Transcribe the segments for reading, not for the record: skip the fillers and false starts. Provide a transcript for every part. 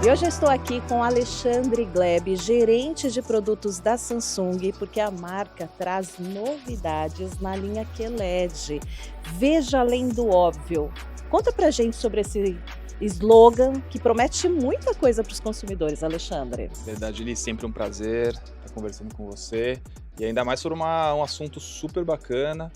E hoje eu estou aqui com Alexandre Gleb, gerente de produtos da Samsung, porque a marca traz novidades na linha QLED. Veja além do óbvio. Conta pra gente sobre esse slogan que promete muita coisa para os consumidores, Alexandre. Verdade, Eli, sempre um prazer estar conversando com você. E ainda mais sobre um assunto super bacana,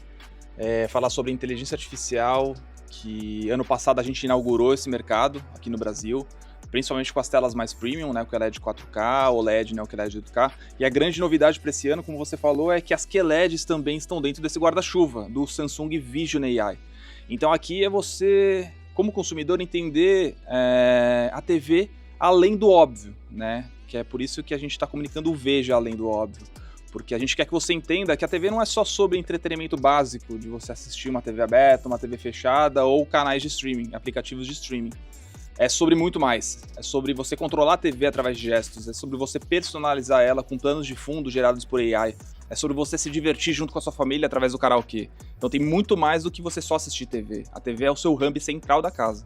falar sobre inteligência artificial, que ano passado a gente inaugurou esse mercado aqui no Brasil, principalmente com as telas mais premium, né, o QLED 4K, OLED, né, o QLED 8K. E a grande novidade para esse ano, como você falou, é que as QLEDs também estão dentro desse guarda-chuva, do Samsung Vision AI. Então aqui é você, como consumidor, entender a TV além do óbvio, né? Que é por isso que a gente está comunicando o Veja além do óbvio. Porque a gente quer que você entenda que a TV não é só sobre entretenimento básico, de você assistir uma TV aberta, uma TV fechada ou canais de streaming, aplicativos de streaming. É sobre muito mais. É sobre você controlar a TV através de gestos, é sobre você personalizar ela com planos de fundo gerados por AI, é sobre você se divertir junto com a sua família através do karaokê. Então tem muito mais do que você só assistir TV. A TV é o seu hub central da casa.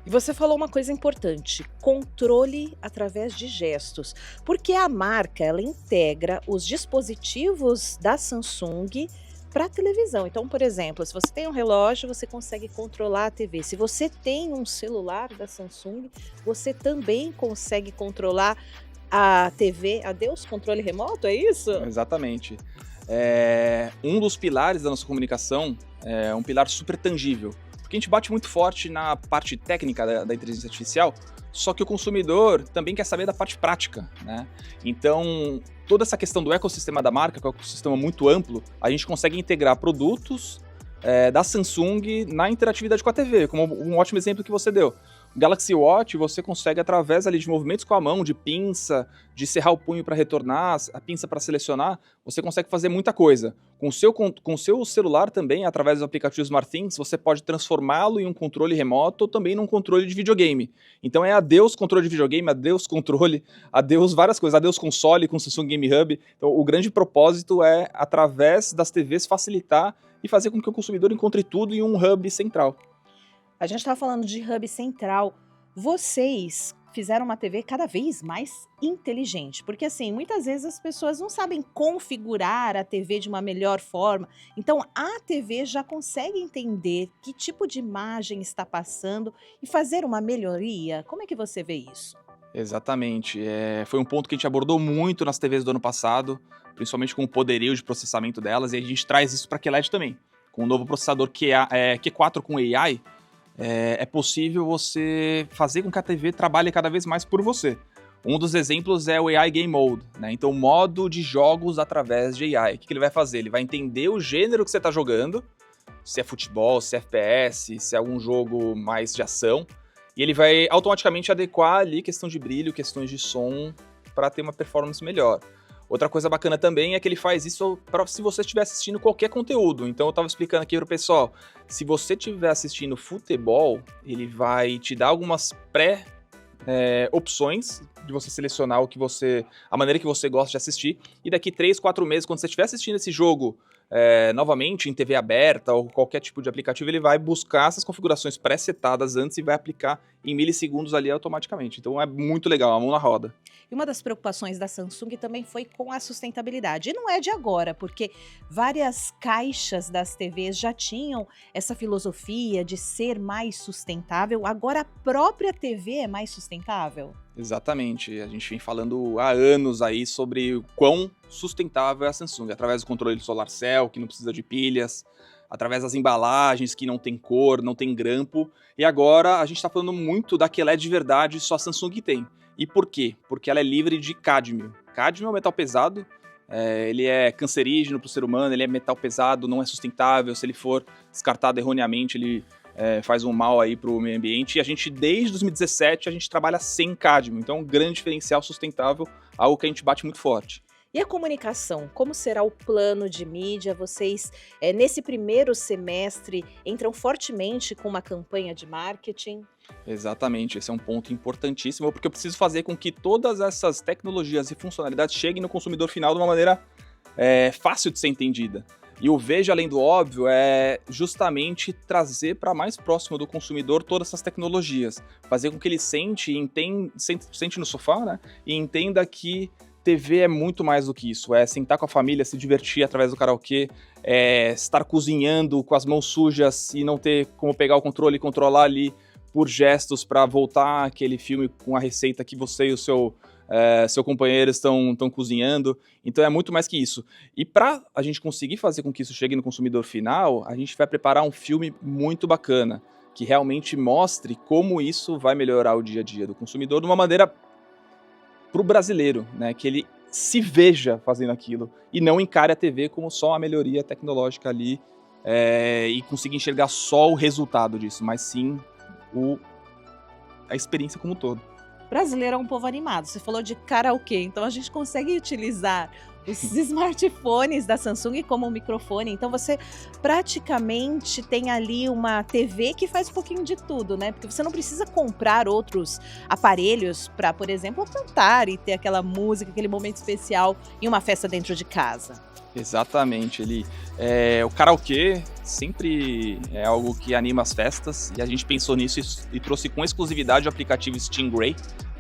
E você falou uma coisa importante, controle através de gestos, porque a marca ela integra os dispositivos da Samsung para a televisão. Então, por exemplo, se você tem um relógio, você consegue controlar a TV. Se você tem um celular da Samsung, você também consegue controlar a TV. Adeus, controle remoto, é isso? Exatamente. Um dos pilares da nossa comunicação é um pilar super tangível. Porque a gente bate muito forte na parte técnica da inteligência artificial, só que o consumidor também quer saber da parte prática, né? Então, toda essa questão do ecossistema da marca, que é um ecossistema muito amplo, a gente consegue integrar produtos da Samsung na interatividade com a TV, como um ótimo exemplo que você deu. O Galaxy Watch, você consegue, através ali de movimentos com a mão, de pinça, de serrar o punho para retornar, a pinça para selecionar, você consegue fazer muita coisa. Com o seu celular também, através do aplicativo SmartThings, você pode transformá-lo em um controle remoto ou também num controle de videogame. Então adeus controle de videogame, adeus controle, adeus várias coisas, adeus console com o Samsung Game Hub. Então o grande propósito é, através das TVs, facilitar e fazer com que o consumidor encontre tudo em um hub central. A gente estava falando de hub central. Vocês fizeram uma TV cada vez mais inteligente, porque assim, muitas vezes as pessoas não sabem configurar a TV de uma melhor forma. Então a TV já consegue entender que tipo de imagem está passando e fazer uma melhoria. Como é que você vê isso? Exatamente. Foi um ponto que a gente abordou muito nas TVs do ano passado, principalmente com o poderio de processamento delas, e a gente traz isso para a QLED também. Com o novo processador Q4 com AI, é possível você fazer com que a TV trabalhe cada vez mais por você. Um dos exemplos é o AI Game Mode, né? Então, o modo de jogos através de AI. O que ele vai fazer? Ele vai entender o gênero que você está jogando, se é futebol, se é FPS, se é algum jogo mais de ação, e ele vai automaticamente adequar ali questão de brilho, questões de som, para ter uma performance melhor. Outra coisa bacana também é que ele faz isso para se você estiver assistindo qualquer conteúdo. Então eu estava explicando aqui para o pessoal, se você estiver assistindo futebol, ele vai te dar algumas opções de você selecionar a maneira que você gosta de assistir, e daqui 3, 4 meses, quando você estiver assistindo esse jogo novamente em TV aberta ou qualquer tipo de aplicativo, ele vai buscar essas configurações pré-setadas antes e vai aplicar em milissegundos ali automaticamente. Então é muito legal, a mão na roda. E uma das preocupações da Samsung também foi com a sustentabilidade. E não é de agora, porque várias caixas das TVs já tinham essa filosofia de ser mais sustentável. Agora a própria TV é mais sustentável? Exatamente. A gente vem falando há anos aí sobre o quão sustentável é a Samsung, através do controle Solar Cell, que não precisa de pilhas, através das embalagens que não tem cor, não tem grampo. E agora a gente está falando muito da QLED de verdade, só a Samsung tem. E por quê? Porque ela é livre de cádmio. Cádmio é um metal pesado, ele é cancerígeno para o ser humano, ele é metal pesado, não é sustentável. Se ele for descartado erroneamente, ele faz um mal aí para o meio ambiente. E a gente, desde 2017, a gente trabalha sem cádmio. Então, um grande diferencial sustentável, algo que a gente bate muito forte. E a comunicação? Como será o plano de mídia? Vocês, nesse primeiro semestre, entram fortemente com uma campanha de marketing? Exatamente, esse é um ponto importantíssimo, porque eu preciso fazer com que todas essas tecnologias e funcionalidades cheguem no consumidor final de uma maneira fácil de ser entendida. E o veja além do óbvio é justamente trazer para mais próximo do consumidor todas essas tecnologias, fazer com que ele sente no sofá, né, e entenda que TV é muito mais do que isso, é sentar com a família, se divertir através do karaokê, estar cozinhando com as mãos sujas e não ter como pegar o controle e controlar ali por gestos para voltar aquele filme com a receita que você e o seu companheiro estão cozinhando. Então é muito mais que isso. E para a gente conseguir fazer com que isso chegue no consumidor final, a gente vai preparar um filme muito bacana, que realmente mostre como isso vai melhorar o dia a dia do consumidor de uma maneira para o brasileiro, né, que ele se veja fazendo aquilo e não encare a TV como só uma melhoria tecnológica ali e consiga enxergar só o resultado disso, mas sim a experiência como um todo. Brasileiro é um povo animado. Você falou de karaokê, então a gente consegue utilizar os smartphones da Samsung como um microfone. Então você praticamente tem ali uma TV que faz um pouquinho de tudo, né? Porque você não precisa comprar outros aparelhos para, por exemplo, cantar e ter aquela música, aquele momento especial em uma festa dentro de casa. Exatamente, Eli. O karaokê sempre é algo que anima as festas e a gente pensou nisso e trouxe com exclusividade o aplicativo Stingray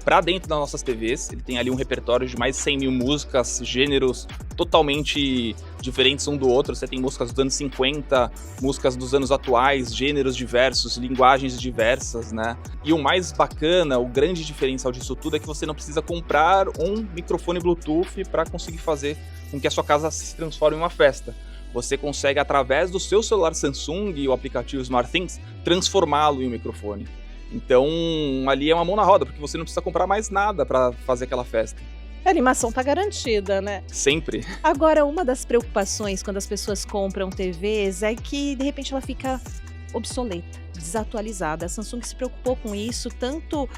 para dentro das nossas TVs. Ele tem ali um repertório de mais de 100 mil músicas, gêneros totalmente diferentes um do outro. Você tem músicas dos anos 50, músicas dos anos atuais, gêneros diversos, linguagens diversas, né? E o mais bacana, o grande diferencial disso tudo é que você não precisa comprar um microfone Bluetooth para conseguir fazer com que a sua casa se transforme em uma festa. Você consegue, através do seu celular Samsung e o aplicativo SmartThings, transformá-lo em um microfone. Então, ali é uma mão na roda, porque você não precisa comprar mais nada para fazer aquela festa. A animação tá garantida, né? Sempre. Agora, uma das preocupações quando as pessoas compram TVs é que, de repente, ela fica obsoleta, desatualizada. A Samsung se preocupou com isso, tanto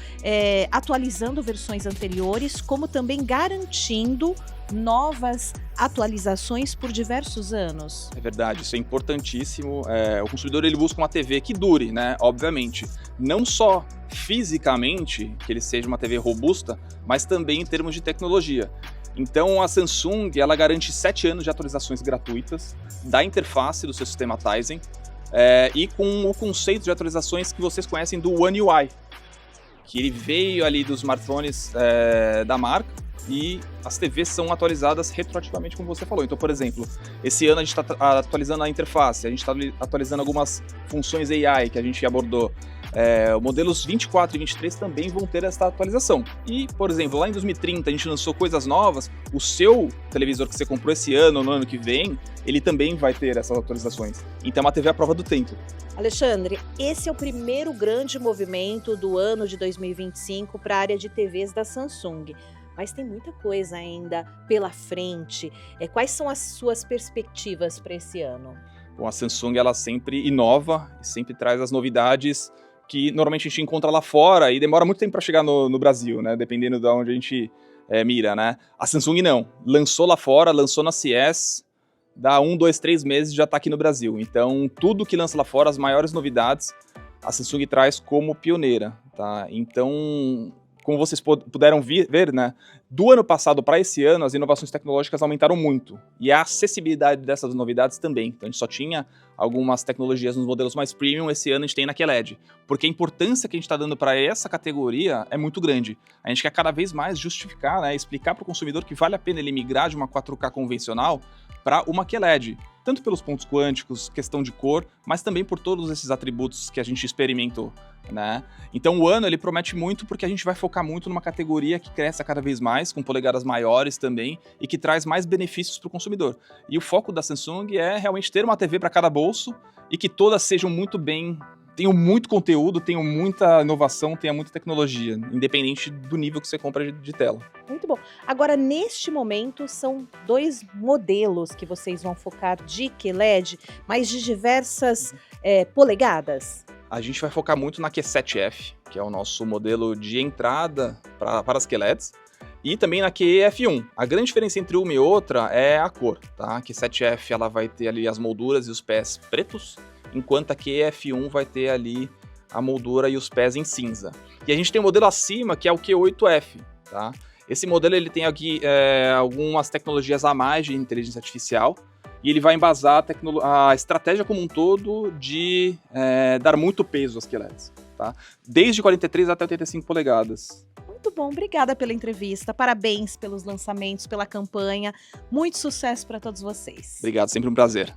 atualizando versões anteriores, como também garantindo novas atualizações por diversos anos. É verdade, isso é importantíssimo. O consumidor ele busca uma TV que dure, né? Obviamente. Não só fisicamente, que ele seja uma TV robusta, mas também em termos de tecnologia. Então a Samsung ela garante 7 anos de atualizações gratuitas da interface do seu sistema Tizen e com o conceito de atualizações que vocês conhecem do One UI, que ele veio ali dos smartphones da marca. E as TVs são atualizadas retroativamente, como você falou. Então, por exemplo, esse ano a gente está atualizando a interface, a gente está atualizando algumas funções AI que a gente abordou. Modelos 24 e 23 também vão ter essa atualização. E, por exemplo, lá em 2030 a gente lançou coisas novas, o seu televisor que você comprou esse ano ou no ano que vem, ele também vai ter essas atualizações. Então é uma TV à prova do tempo. Alexandre, esse é o primeiro grande movimento do ano de 2025 para a área de TVs da Samsung. Mas tem muita coisa ainda pela frente. Quais são as suas perspectivas para esse ano? Bom, a Samsung ela sempre inova e sempre traz as novidades que normalmente a gente encontra lá fora e demora muito tempo para chegar no Brasil, né? Dependendo de onde a gente mira, né? A Samsung não. Lançou lá fora, lançou na CES, dá 1, 2, 3 meses e já está aqui no Brasil. Então, tudo que lança lá fora, as maiores novidades, a Samsung traz como pioneira, tá? Então, como vocês puderam ver, né, do ano passado para esse ano, as inovações tecnológicas aumentaram muito. E a acessibilidade dessas novidades também. Então a gente só tinha algumas tecnologias nos modelos mais premium, esse ano a gente tem na QLED. Porque a importância que a gente está dando para essa categoria é muito grande. A gente quer cada vez mais justificar, né, explicar para o consumidor que vale a pena ele migrar de uma 4K convencional para uma QLED. Tanto pelos pontos quânticos, questão de cor, mas também por todos esses atributos que a gente experimentou, né? Então o ano ele promete muito porque a gente vai focar muito numa categoria que cresce cada vez mais, com polegadas maiores também, e que traz mais benefícios para o consumidor. E o foco da Samsung é realmente ter uma TV para cada bolso e que todas sejam muito bem, tenham muito conteúdo, tenham muita inovação, tenham muita tecnologia, independente do nível que você compra de tela. Muito bom. Agora, neste momento, são 2 modelos que vocês vão focar de QLED, mas de diversas polegadas. A gente vai focar muito na Q7F, que é o nosso modelo de entrada para as QLEDs, e também na QF1. A grande diferença entre uma e outra é a cor, tá? A Q7F ela vai ter ali as molduras e os pés pretos, enquanto a QF1 vai ter ali a moldura e os pés em cinza. E a gente tem um modelo acima, que é o Q8F, tá? Esse modelo ele tem aqui algumas tecnologias a mais de inteligência artificial, e ele vai embasar a estratégia como um todo de dar muito peso às QLEDs, tá? Desde 43 até 85 polegadas. Muito bom, obrigada pela entrevista, parabéns pelos lançamentos, pela campanha, muito sucesso para todos vocês. Obrigado, sempre um prazer.